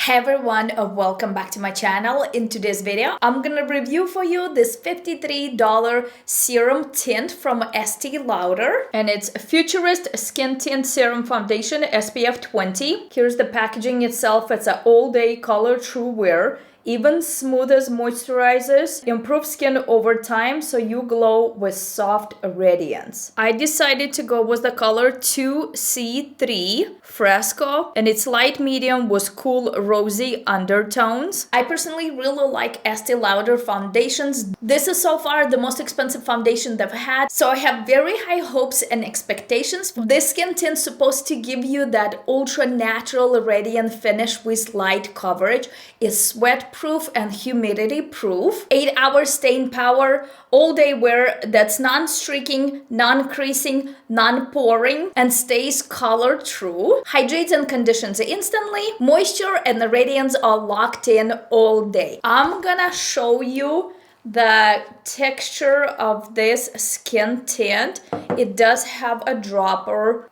Hey everyone, welcome back to my channel. In today's video, I'm gonna review for you this $53 serum tint from Estee Lauder, and it's a Futurist Skin Tint Serum Foundation SPF 20. Here's the packaging itself. It's an all-day color true wear. Even smoothest moisturizers, improve skin over time so you glow with soft radiance. I decided to go with the color 2C3 Fresco, and it's light medium with cool rosy undertones. I personally really like Estee Lauder foundations. This is so far the most expensive foundation they've had, so I have very high hopes and expectations. This skin tint's supposed to give you that ultra natural radiant finish with light coverage. It's sweat proof and humidity proof, 8-hour staying power, all day wear that's non-streaking, non-creasing, non-poring, and stays color true, hydrates and conditions instantly, moisture and the radiance are locked in all day. I'm gonna show you the texture of this skin tint. It does have a dropper.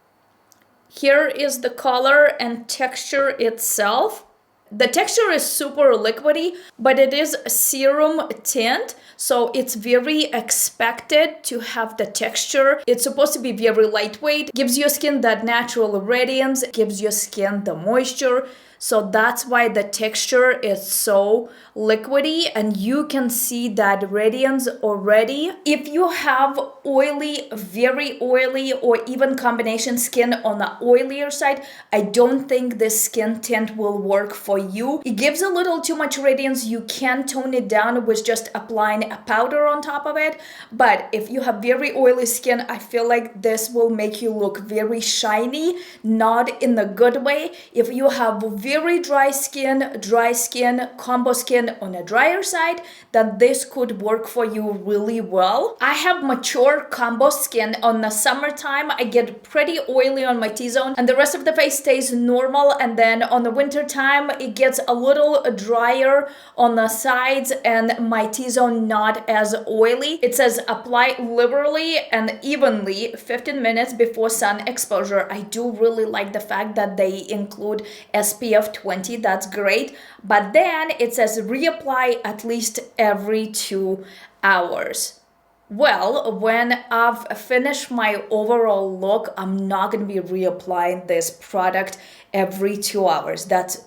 Here is the color and texture itself. The texture is super liquidy, but it is a serum tint, so it's very expected to have the texture. It's supposed to be very lightweight, gives your skin that natural radiance, gives your skin the moisture. So that's why the texture is so liquidy, and you can see that radiance already. If you have oily, very oily, or even combination skin on the oilier side, I don't think this skin tint will work for you. It gives a little too much radiance. You can tone it down with just applying a powder on top of it. But if you have very oily skin, I feel like this will make you look very shiny, not in the good way. If you have very dry skin, combo skin on a drier side, then this could work for you really well. I have mature combo skin. On the summertime, I get pretty oily on my T-zone and the rest of the face stays normal, and then on the winter time, it gets a little drier on the sides and my T-zone not as oily. It says apply liberally and evenly 15 minutes before sun exposure. I do really like the fact that they include SPF 20. That's great. But then it says reapply at least every 2 hours. Well, when I've finished my overall look, I'm not going to be reapplying this product every 2 hours. That's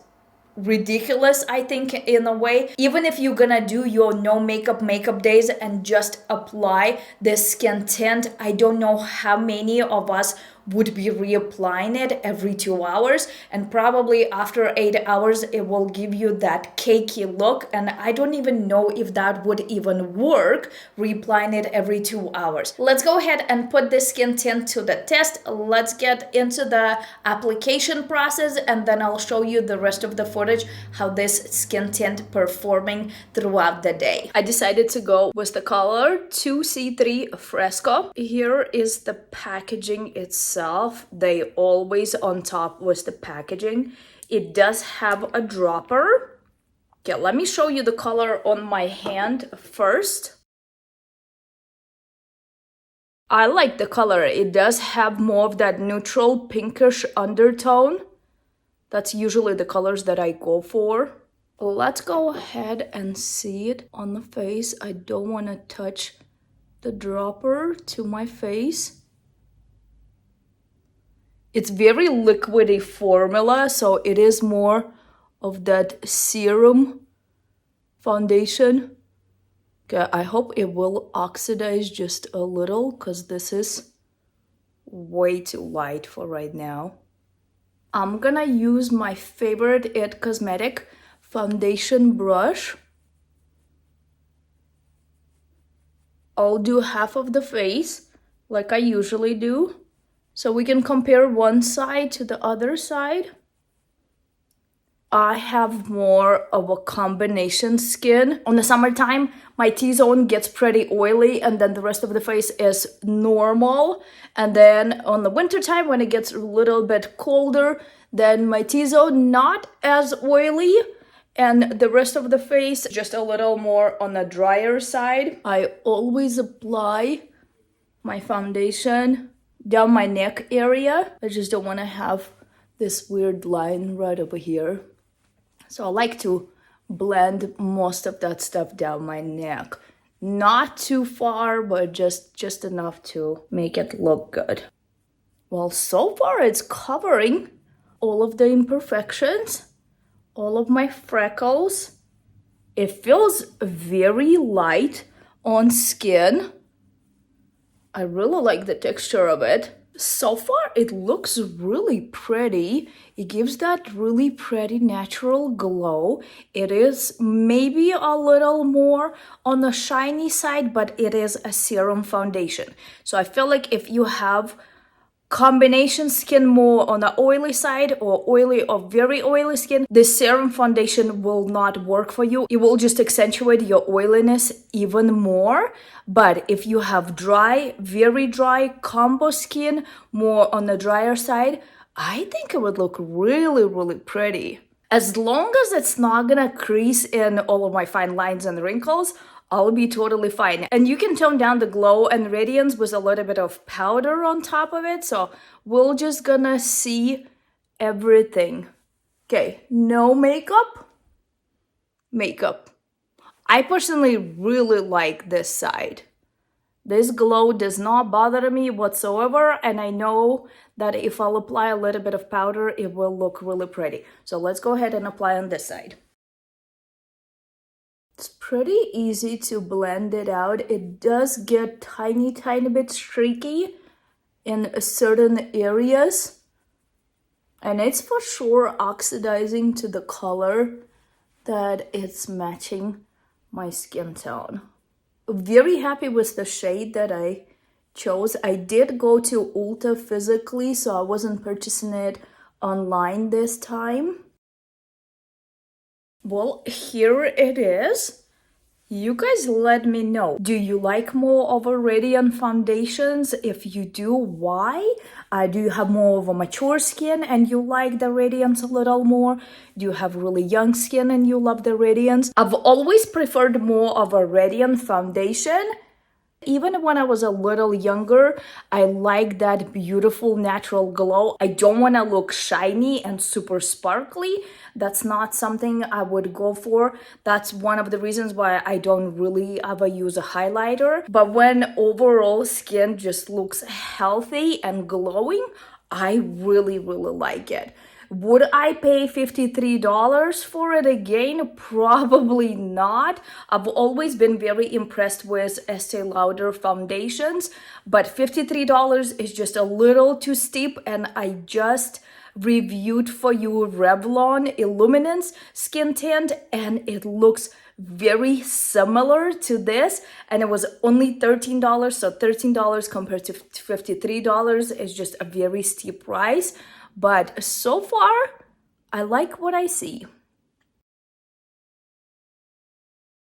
ridiculous, I think, in a way. Even if you're gonna do your no makeup days and just apply this skin tint, I don't know how many of us would be reapplying it every 2 hours, and probably after 8 hours it will give you that cakey look, and I don't even know if that would even work, reapplying it every 2 hours. Let's go ahead and put this skin tint to the test. Let's get into the application process, and then I'll show you the rest of the footage how this skin tint performing throughout the day. I decided to go with the color 2C3 Fresco. Here is the packaging itself. They always on top with the packaging. It does have a dropper. Okay, let me show you the color on my hand first. I like the color. It does have more of that neutral pinkish undertone. That's usually the colors that I go for. Let's go ahead and see it on the face. I don't want to touch the dropper to my face. It's very liquidy formula, so it is more of that serum foundation. Okay, I hope it will oxidize just a little because this is way too light for right now. I'm gonna use my favorite It Cosmetic foundation brush. I'll do half of the face like I usually do, so we can compare one side to the other side. I have more of a combination skin. On the summertime, my T-zone gets pretty oily, and then the rest of the face is normal. And then on the wintertime, when it gets a little bit colder, then my T-zone not as oily, and the rest of the face just a little more on the drier side. I always apply my foundation down my neck area. I just don't want to have this weird line right over here. So I like to blend most of that stuff down my neck. Not too far, but just enough to make it look good. Well, so far it's covering all of the imperfections, all of my freckles. It feels very light on skin. I really like the texture of it. So far, it looks really pretty. It gives that really pretty natural glow. It is maybe a little more on the shiny side, but it is a serum foundation. So I feel like if you have combination skin more on the oily side or oily or very oily skin, this serum foundation will not work for you. It will just accentuate your oiliness even more. But if you have dry, very dry combo skin, more on the drier side, I think it would look really, really pretty. As long as it's not gonna crease in all of my fine lines and wrinkles, I'll be totally fine. And you can tone down the glow and radiance with a little bit of powder on top of it. So we're just gonna see everything. Okay, no makeup. Makeup. I personally really like this side. This glow does not bother me whatsoever. And I know that if I'll apply a little bit of powder, it will look really pretty. So let's go ahead and apply on this side. It's pretty easy to blend it out. It does get tiny bit streaky in certain areas. And it's for sure oxidizing to the color that it's matching my skin tone. Very happy with the shade that I chose. I did go to Ulta physically, so I wasn't purchasing it online this time. Well, here it is. You guys let me know. Do you like more of a radiant foundations? If you do, why? Do you have more of a mature skin and you like the radiance a little more? Do you have really young skin and you love the radiance? I've always preferred more of a radiant foundation. Even when I was a little younger, I like that beautiful natural glow. I don't want to look shiny and super sparkly. That's not something I would go for. That's one of the reasons why I don't really ever use a highlighter. But when overall skin just looks healthy and glowing, I really, really like it. Would I pay $53 for it again? Probably not. I've always been very impressed with Estee Lauder foundations, but $53 is just a little too steep, and I just reviewed for you Revlon Illuminance Skin Tint, and it looks very similar to this, and it was only $13, so $13 compared to $53 is just a very steep price. But so far, I like what I see.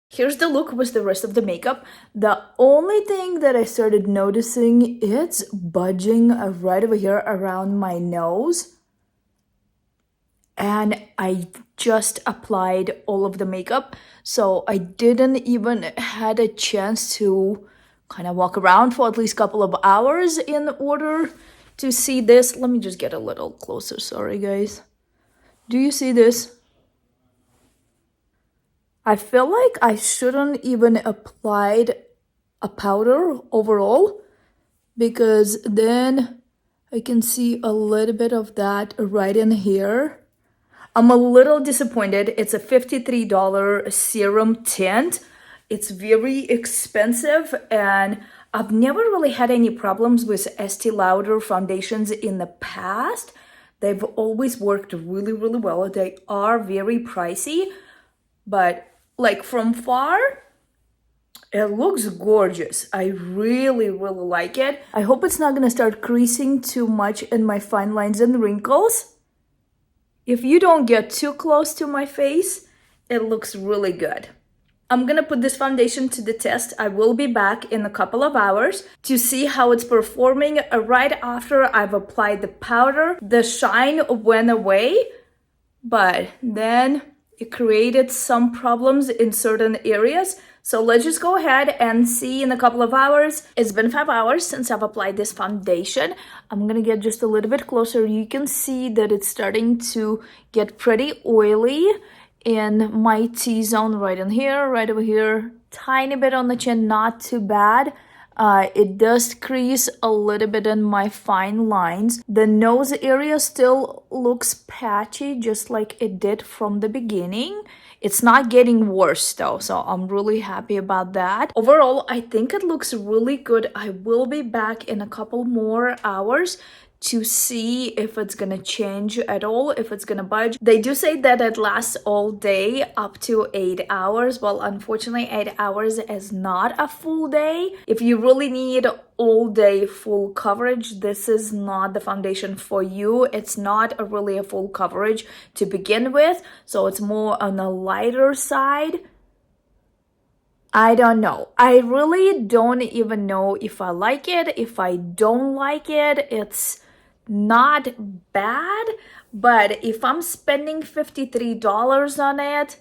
Here's the look with the rest of the makeup. The only thing that I started noticing, it's budging right over here around my nose. And I just applied all of the makeup, so I didn't even had a chance to kind of walk around for at least a couple of hours in order to see this. Let me just get a little closer. Sorry, guys. Do you see this? I feel like I shouldn't even applied a powder overall, because then I can see a little bit of that right in here. I'm a little disappointed. It's a $53 serum tint. It's very expensive, and I've never really had any problems with Estee Lauder foundations in the past. They've always worked really, really well. They are very pricey, but like from far, it looks gorgeous. I really, really like it. I hope it's not gonna start creasing too much in my fine lines and wrinkles. If you don't get too close to my face, it looks really good. I'm gonna put this foundation to the test. I will be back in a couple of hours to see how it's performing. Right after I've applied the powder, the shine went away, but then it created some problems in certain areas. So let's just go ahead and see in a couple of hours. It's been 5 hours since I've applied this foundation. I'm gonna get just a little bit closer. You can see that it's starting to get pretty oily. in my T-zone right in here, right over here, tiny bit on the chin, not too bad. It does crease a little bit in my fine lines. The nose area still looks patchy, just like it did from the beginning. It's not getting worse though, so I'm really happy about that. Overall, I think it looks really good. I will be back in a couple more hours to see if it's gonna change at all, if it's gonna budge. They do say that it lasts all day, up to 8 hours. Well, unfortunately, 8 hours is not a full day. If you really need all day full coverage, this is not the foundation for you. It's not really a full coverage to begin with, so it's more on the lighter side. I don't know. I really don't even know if I like it, if I don't like it. It's not bad, but if I'm spending $53 on it,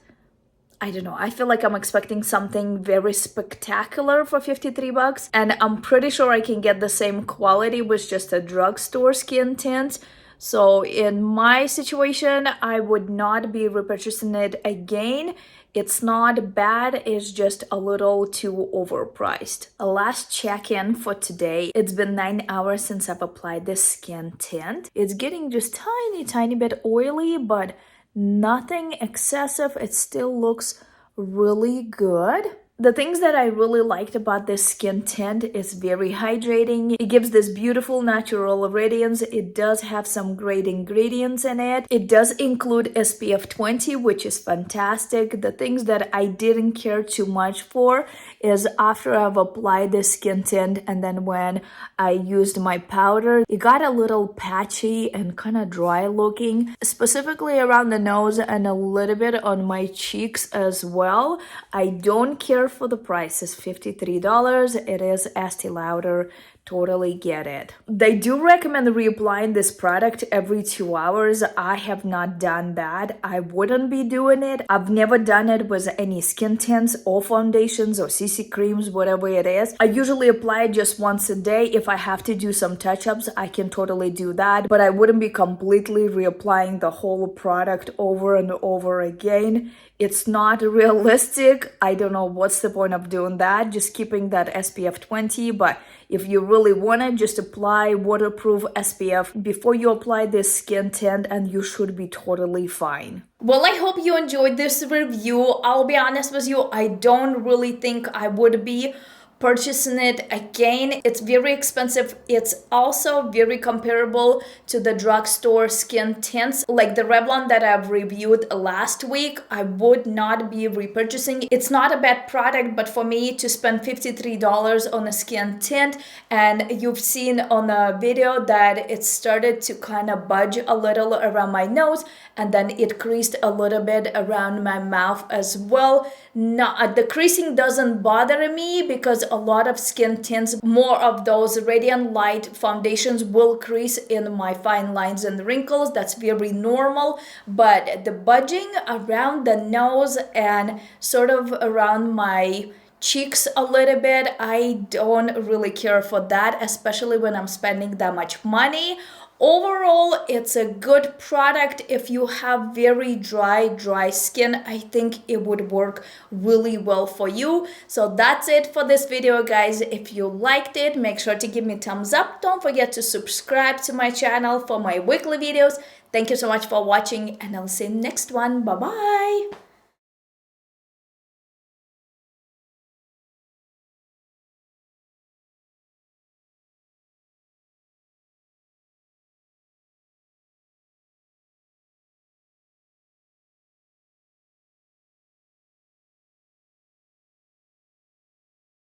I don't know. I feel like I'm expecting something very spectacular for 53 bucks, and I'm pretty sure I can get the same quality with just a drugstore skin tint. So in my situation, I would not be repurchasing it again. It's not bad, it's just a little too overpriced. A last check-in for today. It's been 9 hours since I've applied this skin tint. It's getting just tiny bit oily, but nothing excessive. It still looks really good. The things that I really liked about this skin tint is very hydrating. It gives this beautiful natural radiance. It does have some great ingredients in it. It does include SPF 20, which is fantastic. The things that I didn't care too much for is after I've applied this skin tint and then when I used my powder, it got a little patchy and kind of dry looking, specifically around the nose and a little bit on my cheeks as well. I don't care for the price. Is $53. It is Estee Lauder. Totally get it. They do recommend reapplying this product every 2 hours. I have not done that. I wouldn't be doing it. I've never done it with any skin tints or foundations or CC creams, whatever it is. I usually apply it just once a day. If I have to do some touch-ups, I can totally do that, but I wouldn't be completely reapplying the whole product over and over again. It's not realistic. I don't know what's the point of doing that, just keeping that SPF 20. But if you really want to, just apply waterproof SPF before you apply this skin tint and you should be totally fine. Well, I hope you enjoyed this review. I'll be honest with you, I don't really think I would be purchasing it again. It's very expensive. It's also very comparable to the drugstore skin tints like the Revlon that I've reviewed last week. I would not be repurchasing. It's not a bad product, but for me to spend $53 on a skin tint, and you've seen on the video that it started to kind of budge a little around my nose, and then it creased a little bit around my mouth as well. The creasing doesn't bother me because a lot of skin tints, more of those radiant light foundations will crease in my fine lines and wrinkles. That's very normal, but the budging around the nose and sort of around my cheeks a little bit, I don't really care for that, especially when I'm spending that much money. Overall, it's a good product. If you have very dry skin, I think it would work really well for you. So that's it for this video, guys. If you liked it, make sure to give me a thumbs up. Don't forget to subscribe to my channel for my weekly videos. Thank you so much for watching, and I'll see you next one. Bye-bye.